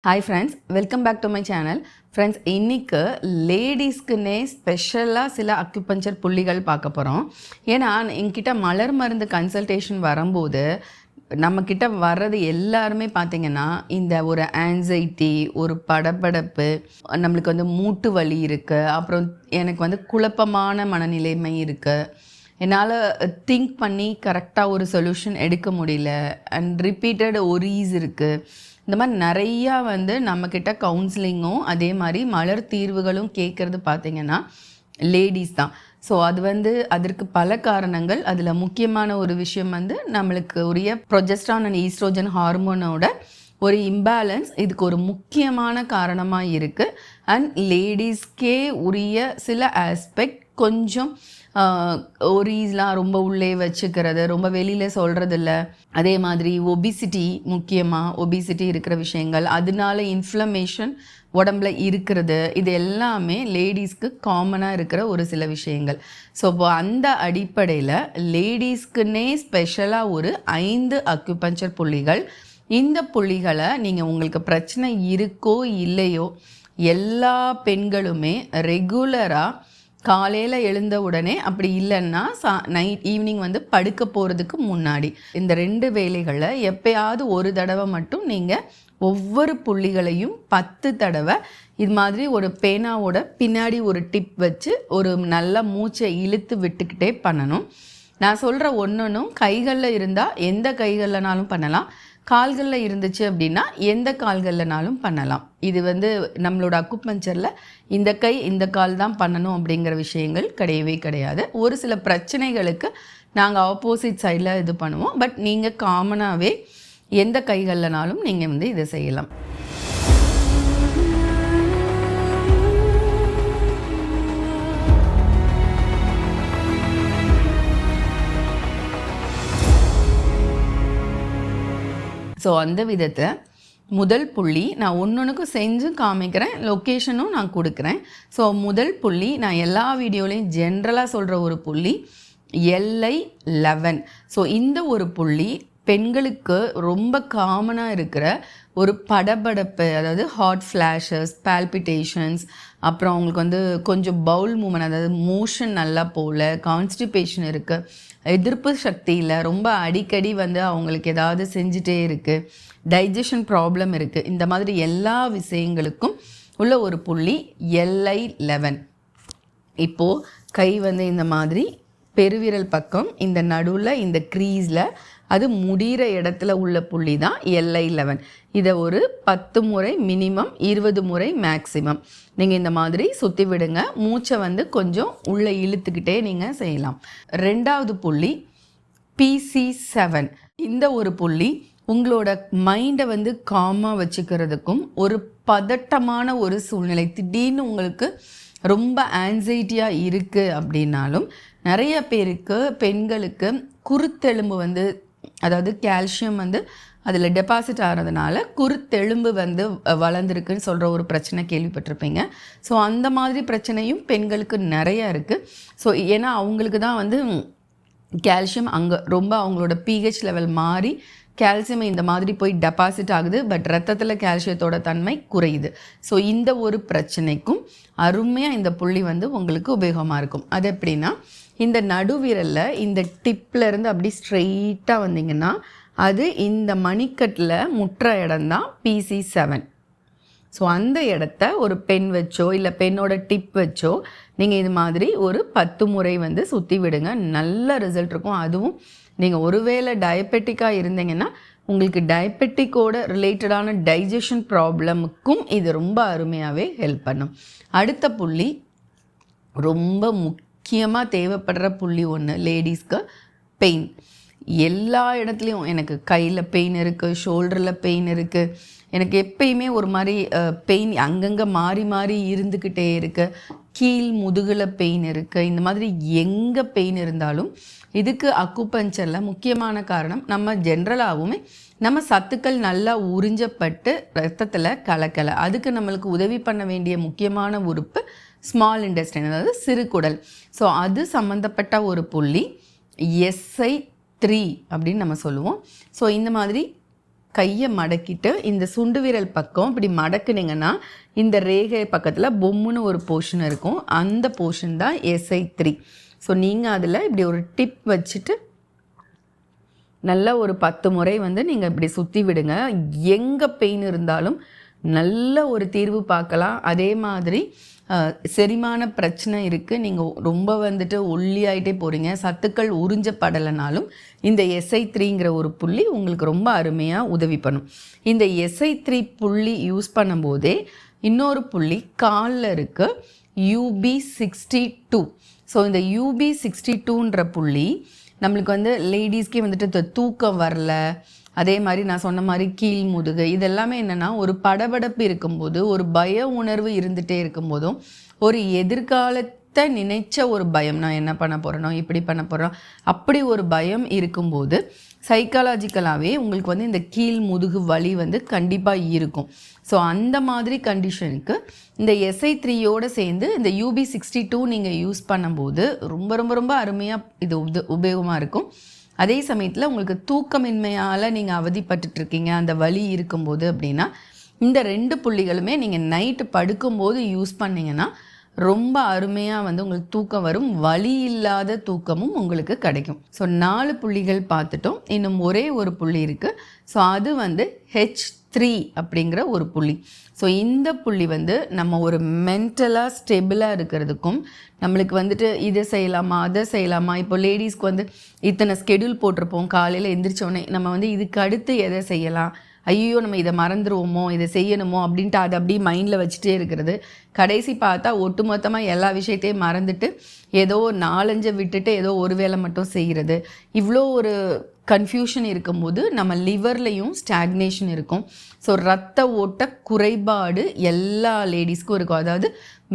Hi friends, welcome back to my channel. Friends, இன்றைக்கு லேடிஸ்க்குன்னே ஸ்பெஷலாக சில அக்யூபஞ்சர் புள்ளிகள் பார்க்க போகிறோம். ஏன்னா என்கிட்ட மலர் மருந்து கன்சல்டேஷன் வரும்போது நம்மக்கிட்ட வர்றது எல்லாருமே பார்த்திங்கன்னா இந்த ஒரு ஆன்சைட்டி, ஒரு படபடப்பு, நம்மளுக்கு வந்து மூட்டு வலி இருக்குது, அப்புறம் எனக்கு வந்து குழப்பமான மனநிலைமை இருக்குது, என்னால் திங்க் பண்ணி கரெக்டாக ஒரு சொல்யூஷன் எடுக்க முடியல, அண்ட் ரிப்பீட்டட் ஒரீஸ் இருக்குது. இந்த மாதிரி நிறையா வந்து நம்மக்கிட்ட கவுன்சிலிங்கும் அதே மாதிரி மலர் தீர்வுகளும் கேட்குறது பார்த்திங்கன்னா லேடிஸ் தான். ஸோ அது வந்து அதற்கு பல காரணங்கள். அதில் முக்கியமான ஒரு விஷயம் வந்து நம்மளுக்கு உரிய ப்ரொஜெஸ்ட்ரான் அண்ட் ஈஸ்ட்ரோஜன் ஹார்மோனோட ஒரு இம்பேலன்ஸ் இதுக்கு ஒரு முக்கியமான காரணமாக இருக்குது. அண்ட் லேடிஸ்க்கே உரிய சில ஆஸ்பெக்ட் கொஞ்சம் ஒரீஸ்லாம் ரொம்ப உள்ளே வச்சுக்கிறது, ரொம்ப வெளியில் சொல்கிறதில்ல. அதே மாதிரி ஒபிசிட்டி, முக்கியமாக ஒபிசிட்டி இருக்கிற விஷயங்கள், அதனால இன்ஃப்ளமேஷன் உடம்புல இருக்கிறது, இது எல்லாமே லேடிஸ்க்கு காமனாக இருக்கிற ஒரு சில விஷயங்கள். ஸோ இப்போ அந்த அடிப்படையில் லேடிஸ்க்குன்னே ஸ்பெஷலாக ஒரு 5 அக்யூபஞ்சர் புள்ளிகள். இந்த புள்ளிகளை நீங்கள் உங்களுக்கு பிரச்சனை இருக்கோ இல்லையோ எல்லா பெண்களுமே ரெகுலராக காலையில் எழுந்த உடனே, அப்படி இல்லைன்னா ஈவினிங் வந்து படுக்க போகிறதுக்கு முன்னாடி இந்த 2 வேளைகளை எப்பயாவது ஒரு தடவை மட்டும் நீங்கள் ஒவ்வொரு புள்ளிகளையும் 10 தடவை இது மாதிரி ஒரு பேனாவோட பின்னாடி ஒரு டிப் வச்சு ஒரு நல்ல மூச்சை இழுத்து விட்டுக்கிட்டே பண்ணணும். நான் சொல்கிற ஒன்றும் கைகளில் இருந்தால் எந்த கைகள்லனாலும் பண்ணலாம், கால்களில் இருந்துச்சு அப்படின்னா எந்த கால்கள்லனாலும் பண்ணலாம். இது வந்து நம்மளோட அக்குபஞ்சரில் இந்த கை இந்த கால் தான் பண்ணணும் அப்படிங்கிற விஷயங்கள் கிடையவே கிடையாது. ஒரு சில பிரச்சனைகளுக்கு நாங்கள் ஆப்போசிட் சைடில் இது பண்ணுவோம். பட் நீங்கள் காமனாகவே எந்த கைகள்லனாலும் நீங்கள் வந்து இதை செய்யலாம். ஸோ அந்த விதத்தை முதல் புள்ளி நான் ஒன்றுக்கும் செஞ்சு காமிக்கிறேன், லொக்கேஷனும் நான் கொடுக்குறேன். ஸோ முதல் புள்ளி நான் எல்லா வீடியோலையும் ஜென்ரலாக சொல்கிற ஒரு புள்ளி LI11. ஸோ இந்த ஒரு புள்ளி பெண்களுக்கு ரொம்ப காமனாக இருக்கிற ஒரு படபடப்பு, அதாவது ஹாட் ஃப்ளாஷஸ், பால்பிட்டேஷன்ஸ், அப்புறம் அவங்களுக்கு வந்து கொஞ்சம் பவுல் மூமெண்ட், அதாவது மோஷன் நல்லா போகல, கான்ஸ்டிபேஷன் இருக்குது, எதிர்ப்பு சக்தி இல்லை, ரொம்ப அடிக்கடி வந்து அவங்களுக்கு ஏதாவது செஞ்சுட்டே இருக்குது, டைஜஷன் ப்ராப்ளம் இருக்குது, இந்த மாதிரி எல்லா விஷயங்களுக்கும் உள்ள ஒரு புள்ளி LI11. இப்போது கை வந்து இந்த மாதிரி பெருவிரல் பக்கம் இந்த நடுவில் இந்த க்ரீஸில் அது முடிகிற இடத்துல உள்ள புள்ளி தான் LI11. இதை ஒரு 10 முறை மினிமம், 20 முறை மேக்ஸிமம் நீங்கள் இந்த மாதிரி சுற்றி விடுங்க. மூச்சை வந்து கொஞ்சம் உள்ளே இழுத்துக்கிட்டே நீங்கள் செய்யலாம். 2வது புள்ளி PC7. இந்த ஒரு புள்ளி உங்களோட மைண்டை வந்து காமாக வச்சுக்கிறதுக்கும், ஒரு பதட்டமான ஒரு சூழ்நிலை, திடீர்னு உங்களுக்கு ரொம்ப ஆன்சைட்டியாக இருக்குது அப்படின்னாலும், நிறைய பேருக்கு பெண்களுக்கு குருத்தெலும்பு வந்து, அதாவது கால்சியம் வந்து அதில் டெபாசிட் ஆகிறதுனால குருத்தெலும்பு வந்து வளர்ந்துருக்குன்னு சொல்கிற ஒரு பிரச்சனை கேள்விப்பட்டிருப்பீங்க. ஸோ அந்த மாதிரி பிரச்சனையும் பெண்களுக்கு நிறையா இருக்குது. ஸோ ஏன்னா அவங்களுக்கு தான் வந்து கால்சியம் அங்கே ரொம்ப அவங்களோட pH லெவல் மாறி கால்சியம் இந்த மாதிரி போய் டெபாசிட் ஆகுது. பட் ரத்தத்தில் கால்சியத்தோட தன்மை குறையுது. ஸோ இந்த ஒரு பிரச்சனைக்கும் அருமையாக இந்த புள்ளி வந்து உங்களுக்கு உபயோகமாக இருக்கும். அது எப்படின்னா, இந்த நடுவிரலில் இந்த டிப்லேருந்து அப்படி ஸ்ட்ரெயிட்டாக வந்தீங்கன்னா அது இந்த மணிக்கட்டில் முற்ற இடம்தான் PC7. ஸோ அந்த இடத்த ஒரு பென் வச்சோ இல்லை பெண்ணோட டிப் வச்சோ நீங்கள் இது மாதிரி ஒரு 10 முறை வந்து சுற்றி விடுங்க. நல்ல ரிசல்ட் இருக்கும். அதுவும் நீங்கள் ஒருவேளை டயபெட்டிக்காக இருந்தீங்கன்னா உங்களுக்கு டயபெட்டிக்கோட ரிலேட்டடான டைஜஷன் ப்ராப்ளமுக்கும் இது ரொம்ப அருமையாகவே ஹெல்ப் பண்ணும். அடுத்த புள்ளி ரொம்ப முக்கியமாக தேவைப்படுற புள்ளி ஒன்று, லேடிஸ்க்கு பெயின். எல்லா இடத்துலையும் எனக்கு கையில் பெயின் இருக்குது, ஷோல்டரில் பெயின் இருக்குது, எனக்கு எப்பயுமே ஒரு மாதிரி பெயின் அங்கங்கே மாறி மாறி இருந்துக்கிட்டே இருக்குது, கீழ் முதுகில் பெயின் இருக்குது. இந்த மாதிரி எங்கே பெயின் இருந்தாலும் இதுக்கு அக்குபஞ்சரில் முக்கியமான காரணம், நம்ம ஜென்ரலாகவுமே நம்ம சத்துக்கள் நல்லா உறிஞ்சப்பட்டு ரத்தத்தில் கலக்கலை. அதுக்கு நம்மளுக்கு உதவி பண்ண வேண்டிய முக்கியமான உறுப்பு ஸ்மால் இன்டெஸ்டைன், அதாவது சிறுகுடல். ஸோ அது சம்மந்தப்பட்ட ஒரு புள்ளி SI3 அப்படின்னு நம்ம சொல்லுவோம். ஸோ இந்த மாதிரி கையை மடக்கிட்டு இந்த சுண்டு விரல் பக்கம் இப்படி மடக்குனீங்கன்னா இந்த ரேகை பக்கத்தில் பொம்முன்னு ஒரு போர்ஷன் இருக்கும். அந்த போர்ஷன் தான் SI3. ஸோ நீங்கள் அதில் இப்படி ஒரு டிப் வச்சுட்டு நல்லா ஒரு 10 முறை வந்து நீங்கள் இப்படி சுற்றி விடுங்க. எங்கே பெயின் இருந்தாலும் நல்ல ஒரு தீர்வு பார்க்கலாம். அதே மாதிரி செரிமான பிரச்சனை இருக்குது, நீங்கள் ரொம்ப வந்துட்டு ஒல்லியாயிட்டே போகிறீங்க, சத்துக்கள் உறிஞ்சப்படலைனாலும் இந்த SI3ங்கிற ஒரு புள்ளி உங்களுக்கு ரொம்ப அருமையாக உதவி பண்ணும். இந்த SI3 புள்ளி யூஸ் பண்ணும்போதே இன்னொரு புள்ளி காலில் இருக்குது, UB62. ஸோ இந்த UB62ன்ற புள்ளி நம்மளுக்கு வந்து லேடிஸ்க்கே வந்துட்டு தூக்கம் வரல, அதே மாதிரி நான் சொன்ன மாதிரி கீழ் முதுகு, இதெல்லாமே என்னென்னா ஒரு படபடப்பு இருக்கும்போது, ஒரு பய உணர்வு இருந்துகிட்டே இருக்கும்போதும், ஒரு எதிர்காலத்தை நினைச்ச ஒரு பயம், நான் என்ன பண்ண போகிறேனோ இப்படி பண்ண போகிறோம் அப்படி ஒரு பயம் இருக்கும்போது சைக்காலஜிக்கலாகவே உங்களுக்கு வந்து இந்த கீழ் முதுகு வலி வந்து கண்டிப்பாக இருக்கும். ஸோ அந்த மாதிரி கண்டிஷனுக்கு இந்த SI3யோடு சேர்ந்து இந்த UB62 நீங்கள் யூஸ் பண்ணும்போது ரொம்ப ரொம்ப ரொம்ப அருமையாக இது உபயோகமாக இருக்கும். அதே சமயத்தில் உங்களுக்கு தூக்கமின்மையால் நீங்கள் அவதிப்பட்டுருக்கீங்க, அந்த வலி இருக்கும்போது அப்படின்னா இந்த 2 புள்ளிகளுமே நீங்கள் நைட்டு படுக்கும்போது யூஸ் பண்ணிங்கன்னா ரொம்ப அருமையாக வந்து உங்களுக்கு தூக்கம் வரும், வலி இல்லாத தூக்கமும் உங்களுக்கு கிடைக்கும். ஸோ 4 புள்ளிகள் பார்த்துட்டோம், இன்னும் ஒரே ஒரு புள்ளி இருக்குது. ஸோ அது வந்து H3 அப்படிங்கிற ஒரு புள்ளி. ஸோ இந்த புள்ளி வந்து நம்ம ஒரு மென்டலாக ஸ்டெபிளாக இருக்கிறதுக்கும், நம்மளுக்கு வந்துட்டு இதை செய்யலாமா அதை செய்யலாமா, இப்போ லேடிஸ்க்கு வந்து இத்தனை ஸ்கெடியூல் போட்டிருப்போம், காலையில் எந்திரிச்சோடனே நம்ம வந்து இதுக்கு அடுத்து எதை செய்யலாம், ஐயோ நம்ம இதை மறந்துடுவோமோ இதை செய்யணுமோ அப்படின்ட்டு அதை அப்படியே மைண்டில் வச்சுட்டே இருக்கிறது. கடைசி பார்த்தா ஒட்டுமொத்தமாக எல்லா விஷயத்தையும் மறந்துட்டு ஏதோ 4-5 விட்டுட்டு ஏதோ ஒரு வேளை மட்டும் செய்கிறது. இவ்வளோ ஒரு கன்ஃபியூஷன் இருக்கும்போது நம்ம லிவர்லேயும் ஸ்டாக்னேஷன் இருக்கும். ஸோ ரத்த ஓட்ட குறைபாடு எல்லா லேடிஸ்க்கும் இருக்கும். அதாவது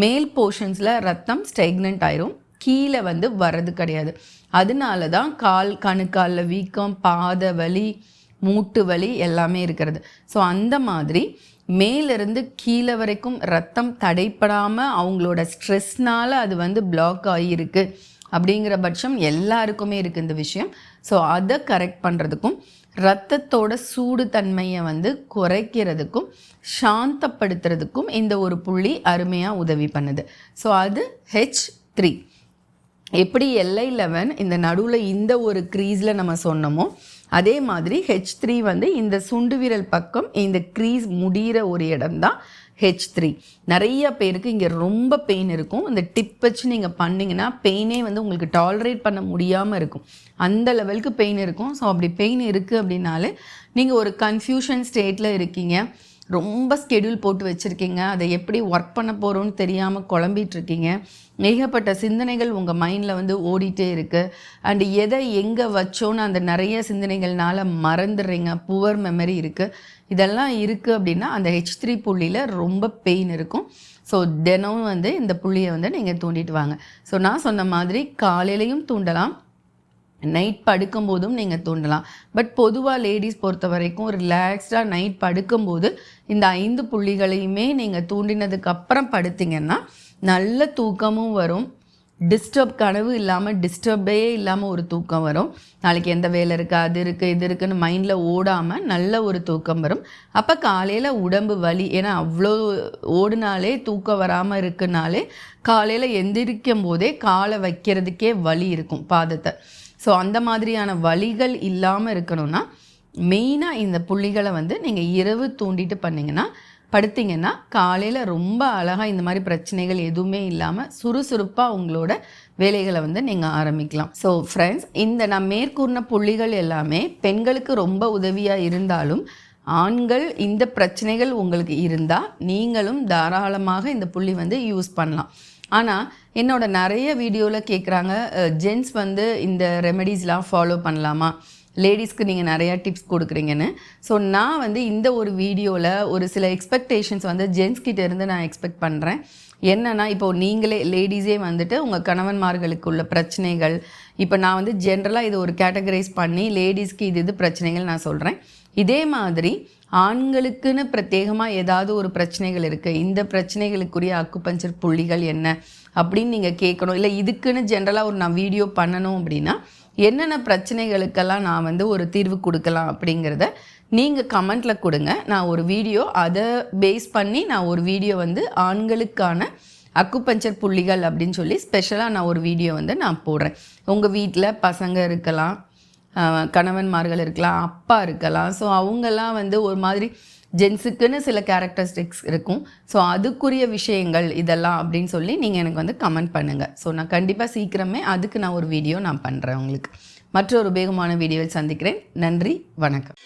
மேல் போர்ஷன்ஸில் ரத்தம் ஸ்டெக்னன்ட் ஆயிரும், கீழே வந்து வர்றது கிடையாது. அதனால தான் கணுக்காலில் வீக்கம், பாத வலி, மூட்டு வலி எல்லாமே இருக்கிறது. ஸோ அந்த மாதிரி மேலிருந்து கீழே வரைக்கும் ரத்தம் தடைப்படாமல் அவங்களோட ஸ்ட்ரெஸ்னால் அது வந்து பிளாக் ஆகியிருக்கு அப்படிங்கிற பட்சம் எல்லாருக்குமே இருக்குது இந்த விஷயம். ஸோ அதை கரெக்ட் பண்ணுறதுக்கும் ரத்தத்தோட சூடு தன்மையை வந்து குறைக்கிறதுக்கும் சாந்தப்படுத்துறதுக்கும் இந்த ஒரு புள்ளி அருமையாக உதவி பண்ணுது. ஸோ அது H3. எப்படி LI11 இந்த நடுவில் இந்த ஒரு க்ரீஸில் நம்ம சொன்னோமோ அதே மாதிரி H3 வந்து இந்த சுண்டு விரல் பக்கம் இந்த க்ரீஸ் முடிகிற ஒரு இடம்தான் H3. நிறைய பேருக்கு இங்கே ரொம்ப பெயின் இருக்கும். இந்த டிப் வச்சு நீங்கள் பண்ணிங்கன்னா பெயினே வந்து உங்களுக்கு டாலரேட் பண்ண முடியாமல் இருக்கும், அந்த லெவலுக்கு பெயின் இருக்கும். ஸோ அப்படி பெயின் இருக்குது அப்படின்னாலே நீங்கள் ஒரு கன்ஃபியூஷன் ஸ்டேட்டில் இருக்கீங்க, ரொம்ப ஸ்கெடியூல் போட்டு வச்சுருக்கீங்க, அதை எப்படி ஒர்க் பண்ண போகிறோன்னு தெரியாமல் குழம்பிகிட்ருக்கீங்க, ஏகப்பட்ட சிந்தனைகள் உங்கள் மைண்டில் வந்து ஓடிட்டே இருக்குது, அண்டு எதை எங்கே வச்சோன்னு அந்த நிறைய சிந்தனைகள்னால மறந்துடுறீங்க, புவர் மெமரி இருக்குது. இதெல்லாம் இருக்குது அப்படின்னா அந்த H3 புள்ளியில் ரொம்ப பெயின் இருக்கும். ஸோ தினமும் வந்து இந்த புள்ளியை வந்து நீங்கள் தூண்டிட்டு வாங்க. ஸோ நான் சொன்ன மாதிரி காலையிலையும் தூண்டலாம், நைட் படுக்கும்போதும் நீங்கள் தூண்டலாம். பட் பொதுவாக லேடிஸ் பொறுத்த வரைக்கும் ரிலாக்ஸ்டாக நைட் படுக்கும்போது இந்த 5 புள்ளிகளையுமே நீங்கள் தூண்டினதுக்கப்புறம் படுத்திங்கன்னா நல்ல தூக்கமும் வரும், டிஸ்டர்ப் கனவு இல்லாமல் டிஸ்டர்பே இல்லாமல் ஒரு தூக்கம் வரும். நாளைக்கு எந்த வேலை இருக்குது அது இருக்குது இது இருக்குதுன்னு மைண்டில் ஓடாமல் நல்ல ஒரு தூக்கம் வரும். அப்போ காலையில் உடம்பு வலி, ஏன்னா அவ்வளோ ஓடினாலே தூக்கம் வராமல் இருக்குனாலே காலையில் எந்திரிக்கும் போதே காலை வைக்கிறதுக்கே வலி இருக்கும் பாதத்தை. ஸோ அந்த மாதிரியான வலிகள் இல்லாமல் இருக்கணும்னா மெயினாக இந்த புள்ளிகளை வந்து நீங்கள் இரவு தூண்டிட்டு பண்ணிங்கன்னா படுத்திங்கன்னா காலையில் ரொம்ப அழகாக இந்த மாதிரி பிரச்சனைகள் எதுவுமே இல்லாமல் சுறுசுறுப்பாக உங்களோட வேலைகளை வந்து நீங்கள் ஆரம்பிக்கலாம். ஸோ ஃப்ரெண்ட்ஸ், இந்த நான் மேற்கூறின புள்ளிகள் எல்லாமே பெண்களுக்கு ரொம்ப உதவியாக இருந்தாலும் ஆண்கள் இந்த பிரச்சனைகள் உங்களுக்கு இருந்தால் நீங்களும் தாராளமாக இந்த புள்ளி வந்து யூஸ் பண்ணலாம். ஆனால் என்னோட நிறைய வீடியோவில் கேட்குறாங்க, ஜென்ட்ஸ் வந்து இந்த ரெமெடிஸ்லாம் ஃபாலோ பண்ணலாமா, லேடிஸ்க்கு நீங்கள் நிறையா டிப்ஸ் கொடுக்குறீங்கன்னு. ஸோ நான் வந்து இந்த ஒரு வீடியோவில் ஒரு சில எக்ஸ்பெக்டேஷன்ஸ் வந்து ஜென்ட்ஸ்கிட்ட இருந்து நான் எக்ஸ்பெக்ட் பண்ணுறேன். என்னென்னா, இப்போது நீங்களே லேடிஸே வந்துட்டு உங்கள் கணவன்மார்களுக்கு உள்ள பிரச்சனைகள், இப்போ நான் வந்து ஜென்ரலாக இது ஒரு கேட்டகரைஸ் பண்ணி லேடிஸ்க்கு இது பிரச்சனைகள் நான் சொல்கிறேன். இதே மாதிரி ஆண்களுக்குன்னு பிரத்யேகமாக ஏதாவது ஒரு பிரச்சனைகள் இருக்குது, இந்த பிரச்சனைகளுக்குரிய அக்குபஞ்சர் புள்ளிகள் என்ன அப்படின்னு நீங்கள் கேட்கணும், இல்லை இதுக்குன்னு ஜென்ரலாக நான் வீடியோ பண்ணணும் அப்படின்னா என்னென்ன பிரச்சனைகளுக்கெல்லாம் நான் வந்து ஒரு தீர்வு கொடுக்கலாம் அப்படிங்கிறத நீங்கள் கமெண்ட்டில் கொடுங்க. நான் ஒரு வீடியோ அதை பேஸ் பண்ணி நான் ஒரு வீடியோ வந்து ஆண்களுக்கான அக்குபஞ்சர் புள்ளிகள் அப்படின்னு சொல்லி ஸ்பெஷலாக நான் ஒரு வீடியோ வந்து நான் போடுறேன். உங்கள் வீட்டில் பசங்க இருக்கலாம், கணவன்மார்கள் இருக்கலாம், அப்பா இருக்கலாம். ஸோ அவங்கெல்லாம் வந்து ஒரு மாதிரி ஜென்ஸுக்குன்னு சில கேரக்டரிஸ்டிக்ஸ் இருக்கும். ஸோ அதுக்குரிய விஷயங்கள் இதெல்லாம் அப்படின்னு சொல்லி நீங்கள் எனக்கு வந்து கமெண்ட் பண்ணுங்கள். ஸோ நான் கண்டிப்பாக சீக்கிரமே அதுக்கு நான் ஒரு வீடியோ நான் பண்ணுறேன் உங்களுக்கு. மற்றொரு உபயோகமான வீடியோவில் சந்திக்கிறேன். நன்றி, வணக்கம்.